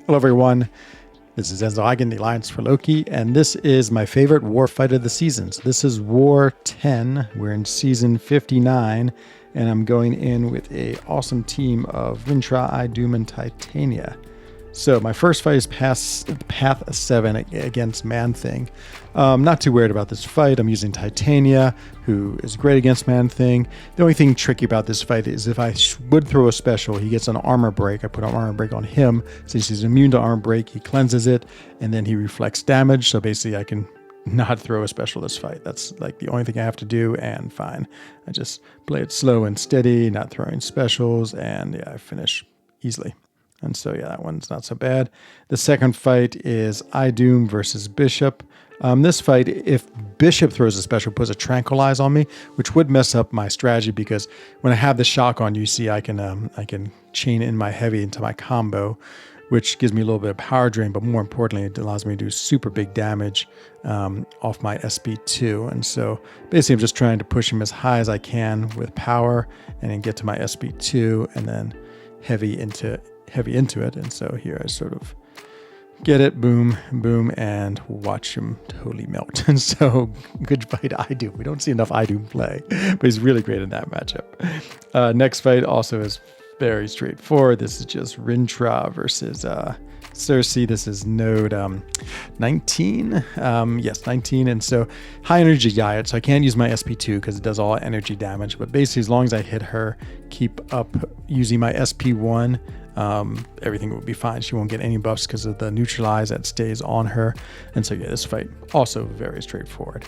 Hello, everyone. This is Enzo Eigen, the Alliance for Loki, and this is my favorite war fight of the season. So this is War 10. We're in Season 59, and I'm going in with a awesome team of Rintra, Idum, and Titania. So my first fight is Path 7 against Man-Thing. Not too worried about this fight. I'm using Titania, who is great against Man-Thing. The only thing tricky about this fight is if I would throw a special, he gets an armor break. I put an armor break on him. Since he's immune to armor break, he cleanses it, and then he reflects damage. So basically I can not throw a special this fight. That's like the only thing I have to do, and fine. I just play it slow and steady, not throwing specials, and yeah, I finish easily. And so, yeah, that one's not so bad. The second fight is Idum versus Bishop. This fight, if Bishop throws a special, puts a Tranquilize on me, which would mess up my strategy because when I have the shock on, you see I can chain in my heavy into my combo, which gives me a little bit of power drain, but more importantly, it allows me to do super big damage off my SP2. And so basically, I'm just trying to push him as high as I can with power and then get to my SP2 and then heavy into it. And so here I sort of get it, boom, boom, and watch him totally melt. And so good fight, Idum. We don't see enough Idum play, but he's really great in that matchup. Next fight also is very straightforward. This is just Rintra versus Cersei. This is node 19. Yes, 19. And so high energy Giant. So I can't use my SP2 because it does all energy damage. But basically, as long as I hit her, keep up using my SP1, everything will be fine. She won't get any buffs because of the neutralize that stays on her. And so yeah, this fight also very straightforward.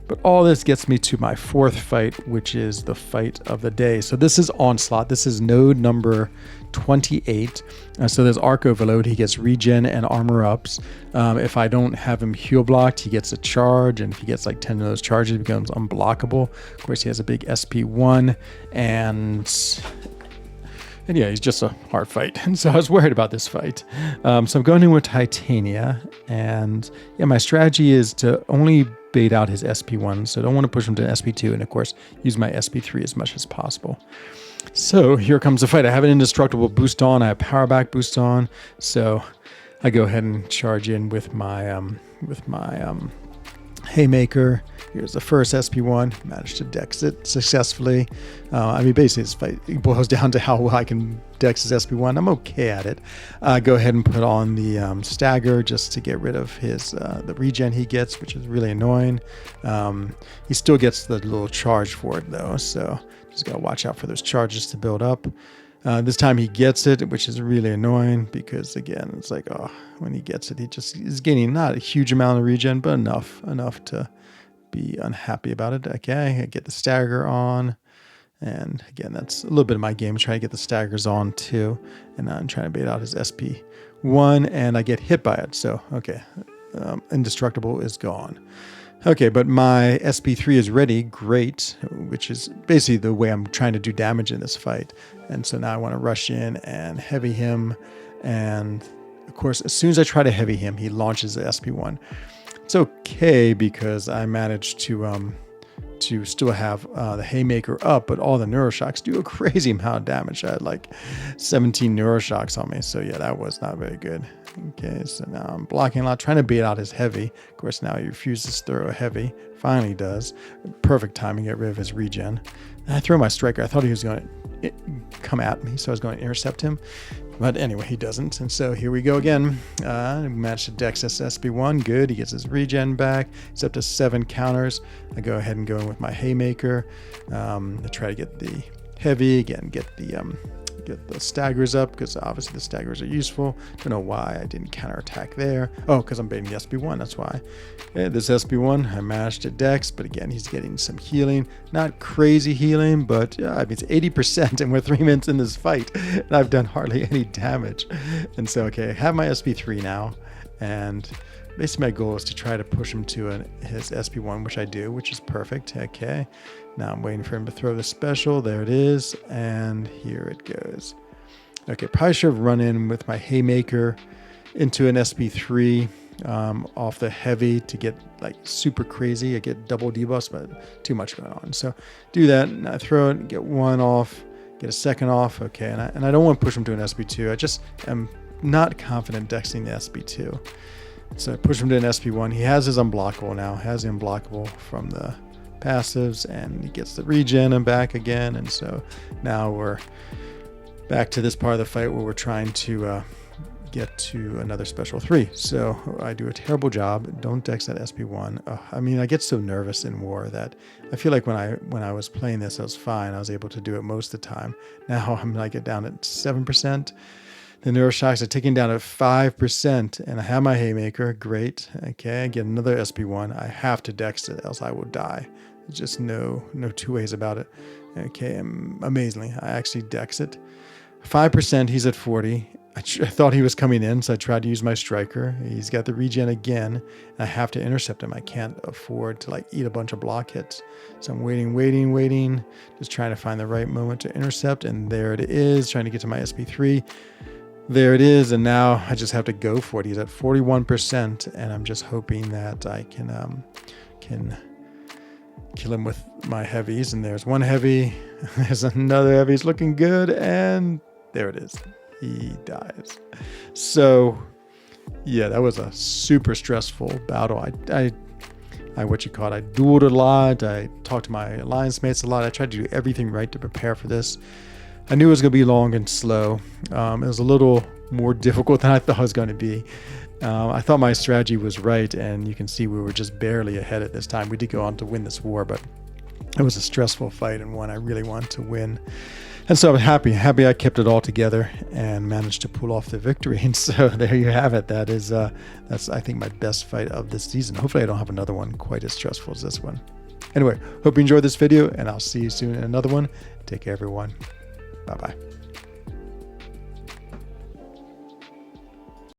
But all this gets me to my fourth fight, which is the fight of the day. So this is Onslaught. This is node number 28. So there's Arc Overload. He gets regen and armor ups. If I don't have him heal blocked, he gets a charge. And if he gets like 10 of those charges, he becomes unblockable. Of course, he has a big SP1. And yeah, he's just a hard fight. And so I was worried about this fight. So I'm going in with Titania. And yeah, my strategy is to only bait out his SP1. So I don't want to push him to an SP2. And of course, use my SP3 as much as possible. So here comes the fight. I have an indestructible boost on. I have power back boost on. So I go ahead and charge in with my Haymaker. Here's the first SP1. Managed to dex it successfully. Basically, this fight boils down to how well I can dex his SP1. I'm okay at it. Go ahead and put on the stagger just to get rid of his the regen he gets, which is really annoying. He still gets the little charge for it though, so just gotta watch out for those charges to build up. This time he gets it, which is really annoying because again, it's like, oh, when he gets it, he just is getting not a huge amount of regen, but enough to be unhappy about it. Okay, I get the stagger on. And again, that's a little bit of my game, trying to get the staggers on too. And I'm trying to bait out his SP1 and I get hit by it. So, okay, indestructible is gone. Okay, but my SP3 is ready, great, which is basically the way I'm trying to do damage in this fight. And so now I want to rush in and heavy him. And of course, as soon as I try to heavy him, he launches the SP1. It's okay because I managed to still have the Haymaker up, but all the Neuroshocks do a crazy amount of damage. I had like 17 Neuroshocks on me, so yeah, that was not very good. Okay, so now I'm blocking a lot, trying to bait out his heavy. Of course, now he refuses to throw a heavy. Finally does. Perfect timing, get rid of his regen. And I throw my striker. I thought he was going to come at me, so I was going to intercept him. But anyway, he doesn't. And so here we go again. Managed to dex his SP1. Good. He gets his regen back. He's up to 7 counters. I go ahead and go in with my Haymaker. I try to get the heavy. Again, get the staggers up because obviously the staggers are useful. Don't know why I didn't counterattack there. Oh, because I'm baiting the SP1. That's why. Okay, this SP1, I managed to dex, but again, he's getting some healing. Not crazy healing, but it's 80%, and we're 3 minutes in this fight, and I've done hardly any damage. And so, okay, I have my SP3 now, and basically my goal is to try to push him to his SP1, which I do, which is perfect. Okay. Now I'm waiting for him to throw the special. There it is. And here it goes. Okay, probably should have run in with my Haymaker into an SP3 off the heavy to get like super crazy. I get double debuffs, but too much going on. So do that. And I throw it, get one off, get a second off. Okay, and I don't want to push him to an SP2. I just am not confident dexing the SB2. So I push him to an SB1. He has his unblockable now, has the unblockable from the passives, and he gets the regen and back again. And so now we're back to this part of the fight where we're trying to get to another special 3. So I do a terrible job. Don't dex that SB1. I mean, I get so nervous in war that I feel like when I was playing this, I was fine. I was able to do it most of the time. Now I'm like down at 7%. The neuroshocks are ticking down at 5%, and I have my haymaker. Great. Okay, I get another SB1. I have to dex it, else I will die. There's just no two ways about it. Okay, amazingly, I actually dex it. 5%, he's at 40. I thought he was coming in, so I tried to use my striker. He's got the regen again. I have to intercept him. I can't afford to like eat a bunch of block hits. So I'm waiting, just trying to find the right moment to intercept, and there it is, trying to get to my SB3. There it is, and now I just have to go for it. He's at 41%, and I'm just hoping that I can kill him with my heavies. And there's one heavy, there's another heavy. It's looking good, and there it is. He dies. So, yeah, that was a super stressful battle. I dueled a lot. I talked to my alliance mates a lot. I tried to do everything right to prepare for this. I knew it was going to be long and slow. It was a little more difficult than I thought it was going to be. I thought my strategy was right, and you can see we were just barely ahead at this time. We did go on to win this war, but it was a stressful fight and one I really wanted to win. And so I'm happy I kept it all together and managed to pull off the victory. And so there you have it. That's I think my best fight of this season. Hopefully I don't have another one quite as stressful as this one. Anyway, hope you enjoyed this video, and I'll see you soon in another one. Take care, everyone. Bye-bye.